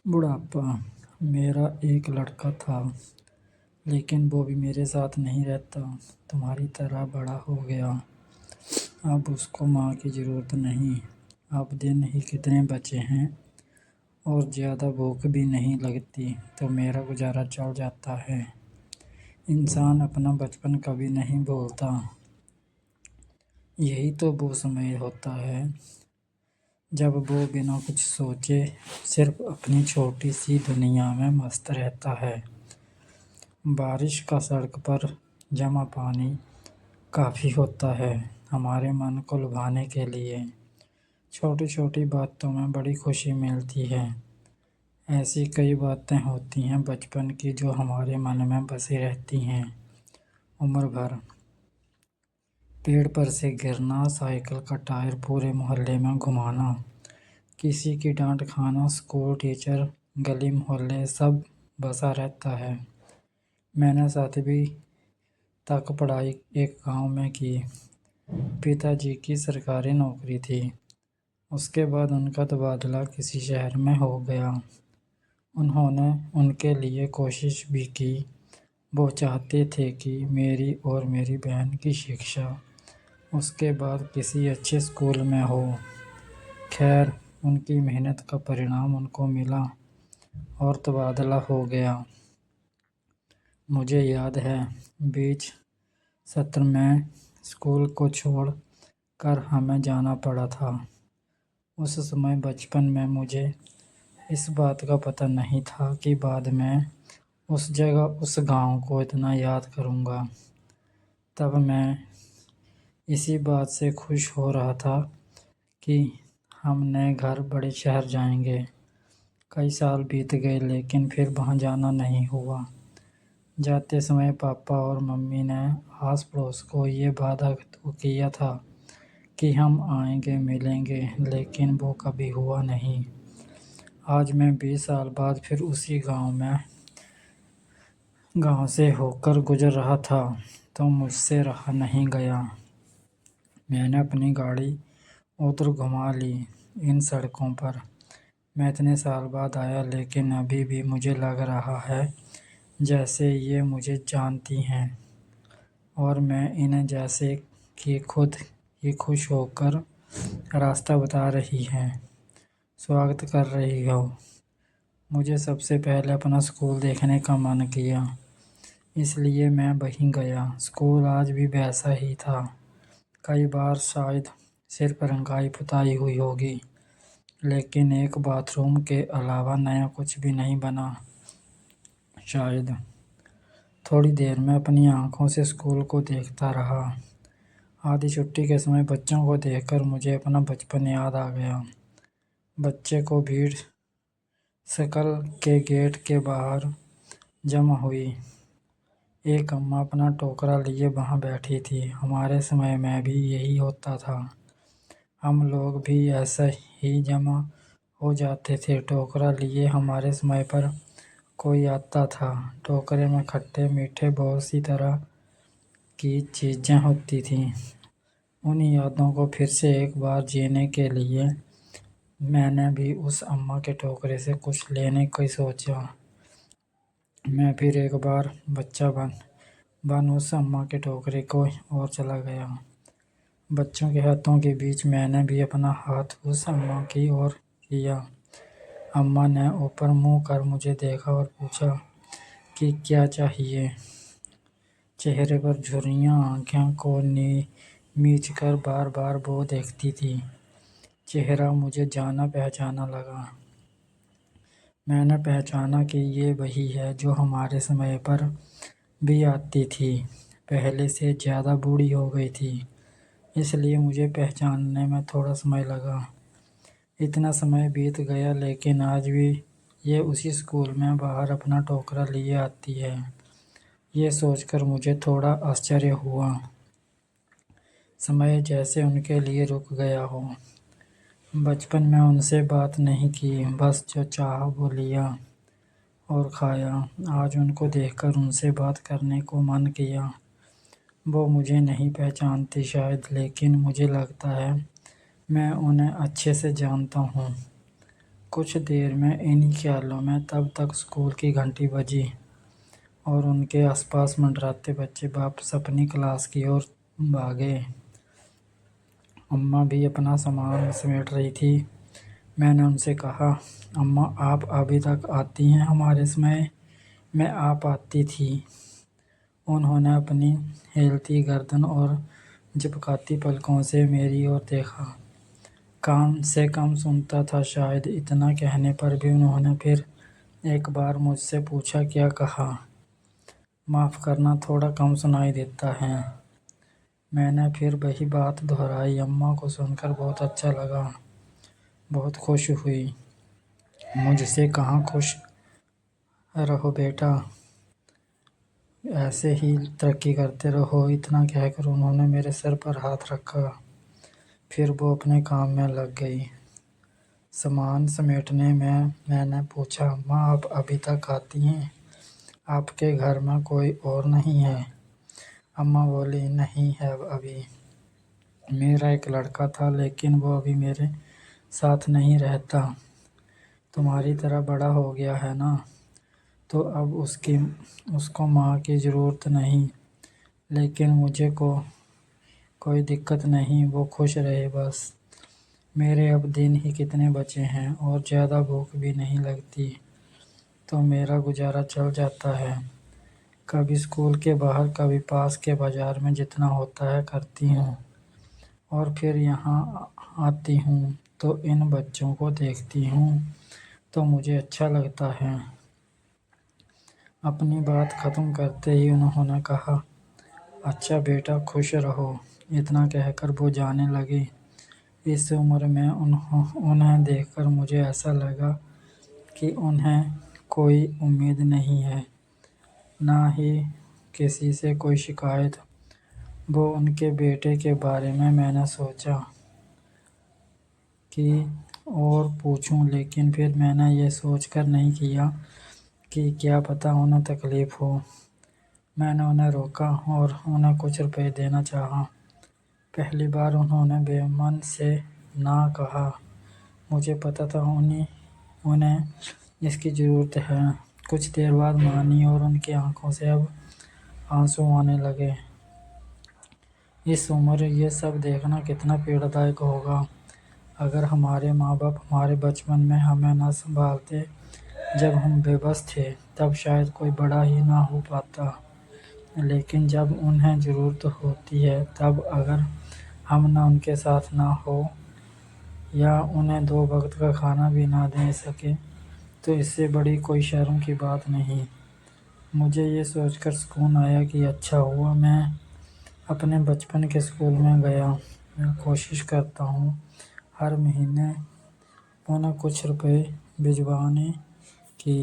بڑھاپا۔ میرا ایک لڑکا تھا لیکن وہ بھی میرے ساتھ نہیں رہتا، تمہاری طرح بڑا ہو گیا۔ اب اس کو ماں کی ضرورت نہیں۔ اب دن ہی کتنے بچے ہیں اور زیادہ بھوک بھی نہیں لگتی تو میرا گزارا چل جاتا ہے۔ انسان اپنا بچپن کبھی نہیں بھولتا۔ یہی تو وہ سمے ہوتا ہے جب وہ بنا کچھ سوچے صرف اپنی چھوٹی سی دنیا میں مست رہتا ہے۔ بارش کا سڑک پر جمع پانی کافی ہوتا ہے ہمارے من کو لبھانے کے لیے۔ چھوٹی چھوٹی باتوں میں بڑی خوشی ملتی ہے۔ ایسی کئی باتیں ہوتی ہیں بچپن کی جو ہمارے من میں بسی رہتی ہیں عمر بھر۔ پیڑ پر سے گرنا، سائیکل کا ٹائر پورے محلے میں گھمانا، کسی کی ڈانٹ کھانا، اسکول ٹیچر، گلی محلے سب بسا رہتا ہے۔ میں نے 7ویں تک پڑھائی ایک گاؤں میں کی۔ پتا جی کی سرکاری نوکری تھی۔ اس کے بعد ان کا تبادلہ کسی شہر میں ہو گیا۔ انہوں نے ان کے لیے کوشش بھی کی۔ وہ چاہتے تھے کہ میری اور میری بہن کی شکشا اس کے بعد کسی اچھے اسکول میں ہو۔ خیر، ان کی محنت کا پرینام ان کو ملا اور تبادلہ ہو گیا۔ مجھے یاد ہے بیچ سطر میں اسکول کو چھوڑ کر ہمیں جانا پڑا تھا۔ اس سمے بچپن میں مجھے اس بات کا پتہ نہیں تھا کہ بعد میں اس جگہ اس گاؤں کو اتنا یاد کروں گا۔ تب میں اسی بات سے خوش ہو رہا تھا کہ ہم نئے گھر بڑے شہر جائیں گے۔ کئی سال بیت گئے لیکن پھر وہاں جانا نہیں ہوا۔ جاتے سمے پاپا اور ممی نے آس پڑوس کو یہ وعدہ تو کیا تھا کہ ہم آئیں گے ملیں گے، لیکن وہ کبھی ہوا نہیں۔ آج میں 20 سال بعد پھر اسی گاؤں سے ہو کر گزر رہا تھا تو مجھ سے رہا نہیں گیا۔ میں نے اپنی گاڑی ادھر گھما لی ان سڑکوں پر۔ میں اتنے سال بعد آیا لیکن ابھی بھی مجھے لگ رہا ہے جیسے یہ مجھے جانتی ہیں اور میں انہیں جیسے کہ خود ہی خوش ہو کر راستہ بتا رہی ہیں، سواگت کر رہی ہو۔ مجھے سب سے پہلے اپنا اسکول دیکھنے کا من کیا، اس لیے میں وہیں گیا۔ اسکول آج بھی ویسا ہی تھا۔ کئی بار شاید صرف رنگائی پتائی ہوئی ہوگی، لیکن ایک باتھ روم کے علاوہ نیا کچھ بھی نہیں بنا۔ شاید تھوڑی دیر میں اپنی آنکھوں سے اسکول کو دیکھتا رہا۔ آدھی چھٹی کے سمے بچوں کو دیکھ کر مجھے اپنا بچپن یاد آ گیا۔ بچے کو بھیڑ اسکول کے گیٹ کے باہر جمع ہوئی۔ ایک اماں اپنا ٹوکرا لیے وہاں بیٹھی تھی۔ ہمارے سمے میں بھی یہی ہوتا تھا۔ ہم لوگ بھی ایسے ہی جمع ہو جاتے تھے ٹوکرا لیے۔ ہمارے سمے پر کوئی آتا تھا، ٹوکرے میں کھٹے میٹھے بہت سی طرح کی چیزیں ہوتی تھیں۔ ان یادوں کو پھر سے ایک بار جینے کے لیے میں نے بھی اس اماں کے ٹوکرے سے کچھ لینے کی سوچا۔ میں پھر ایک بار بچہ بن اس اماں کے ٹوکرے کی اور چلا گیا۔ بچوں کے ہاتھوں کے بیچ میں نے بھی اپنا ہاتھ اس اماں کی اور کیا۔ اماں نے اوپر منہ کر مجھے دیکھا اور پوچھا کہ کیا چاہیے۔ چہرے پر جھریاں، آنکھوں کو میچ کر بار بار وہ دیکھتی تھی۔ چہرہ مجھے جانا پہچانا لگا۔ میں نے پہچانا کہ یہ وہی ہے جو ہمارے سمے پر بھی آتی تھی، پہلے سے زیادہ بوڑھی ہو گئی تھی، اس لیے مجھے پہچاننے میں تھوڑا سمے لگا۔ اتنا سمے بیت گیا لیکن آج بھی یہ اسی اسکول میں باہر اپنا ٹوکرا لیے آتی ہے۔ یہ سوچ کر مجھے تھوڑا آشچر ہوا۔ سمے جیسے ان کے لیے رک گیا ہو۔ بچپن میں ان سے بات نہیں کی، بس جو چاہا وہ لیا اور کھایا۔ آج ان کو دیکھ کر ان سے بات کرنے کو من کیا۔ وہ مجھے نہیں پہچانتی شاید، لیکن مجھے لگتا ہے میں انہیں اچھے سے جانتا ہوں۔ کچھ دیر میں انہی خیالوں میں تب تک اسکول کی گھنٹی بجی اور ان کے آس پاس منڈراتے بچے واپس اپنی کلاس کی اور بھاگے۔ اماں بھی اپنا سامان سمیٹ رہی تھیں۔ میں نے ان سے کہا، اماں آپ ابھی تک آتی ہیں، ہمارے سمے میں آپ آتی تھیں۔ انہوں نے اپنی ہلتی گردن اور جھپکتی پلکوں سے میری اور دیکھا۔ کان سے کم سنتا تھا شاید۔ اتنا کہنے پر بھی انہوں نے پھر ایک بار مجھ سے پوچھا، کیا کہا؟ معاف کرنا، تھوڑا کم سنائی دیتا ہے۔ میں نے پھر وہی بات دہرائی۔ اماں کو سن کر بہت اچھا لگا، بہت خوش ہوئی۔ مجھ سے کہا، خوش رہو بیٹا، ایسے ہی ترقی کرتے رہو۔ اتنا کہہ کر انہوں نے میرے سر پر ہاتھ رکھا، پھر وہ اپنے کام میں لگ گئی۔ سامان سمیٹنے میں میں نے پوچھا، اماں آپ ابھی تک آتی ہیں؟ آپ کے گھر میں کوئی اور نہیں ہے؟ اماں بولی، نہیں ہے ابھی۔ میرا ایک لڑکا تھا لیکن وہ ابھی میرے ساتھ نہیں رہتا۔ تمہاری طرح بڑا ہو گیا ہے نا، تو اب اس کو ماں کی ضرورت نہیں۔ لیکن مجھے کوئی دقت نہیں، وہ خوش رہے بس۔ میرے اب دن ہی کتنے بچے ہیں اور زیادہ بھوک بھی نہیں لگتی، تو میرا گزارا چل جاتا ہے۔ کبھی اسکول کے باہر، کبھی پاس کے بازار میں جتنا ہوتا ہے کرتی ہوں، اور پھر یہاں آتی ہوں تو ان بچوں کو دیکھتی ہوں تو مجھے اچھا لگتا ہے۔ اپنی بات ختم کرتے ہی انہوں نے کہا، اچھا بیٹا، خوش رہو۔ اتنا کہہ کر وہ جانے لگی۔ اس عمر میں انہیں دیکھ کر مجھے ایسا لگا کہ انہیں کوئی امید نہیں ہے، نہ ہی کسی سے کوئی شکایت۔ وہ ان کے بیٹے کے بارے میں نے سوچا کہ اور پوچھوں، لیکن پھر میں نے یہ سوچ کر نہیں کیا کہ کیا پتہ انہیں تکلیف ہو۔ میں نے انہیں روکا اور انہیں کچھ روپے دینا چاہا۔ پہلی بار انہوں نے بے من سے نہ کہا۔ مجھے پتہ تھا انہیں اس کی ضرورت ہے۔ کچھ دیر بعد مانی اور ان کی آنکھوں سے اب آنسو آنے لگے۔ اس عمر یہ سب دیکھنا کتنا پیڑا دائک ہوگا۔ اگر ہمارے ماں باپ ہمارے بچپن میں ہمیں نہ سنبھالتے جب ہم بے بس تھے، تب شاید کوئی بڑا ہی نہ ہو پاتا۔ لیکن جب انہیں ضرورت ہوتی ہے، تب اگر ہم نہ ان کے ساتھ نہ ہوں یا انہیں 2 وقت کا کھانا بھی نہ دے سکیں تو اس سے بڑی کوئی شرم کی بات نہیں۔ مجھے یہ سوچ کر سکون آیا کہ اچھا ہوا میں اپنے بچپن کے اسکول میں گیا۔ میں کوشش کرتا ہوں ہر مہینے انہیں کچھ روپے بھجوانے کی۔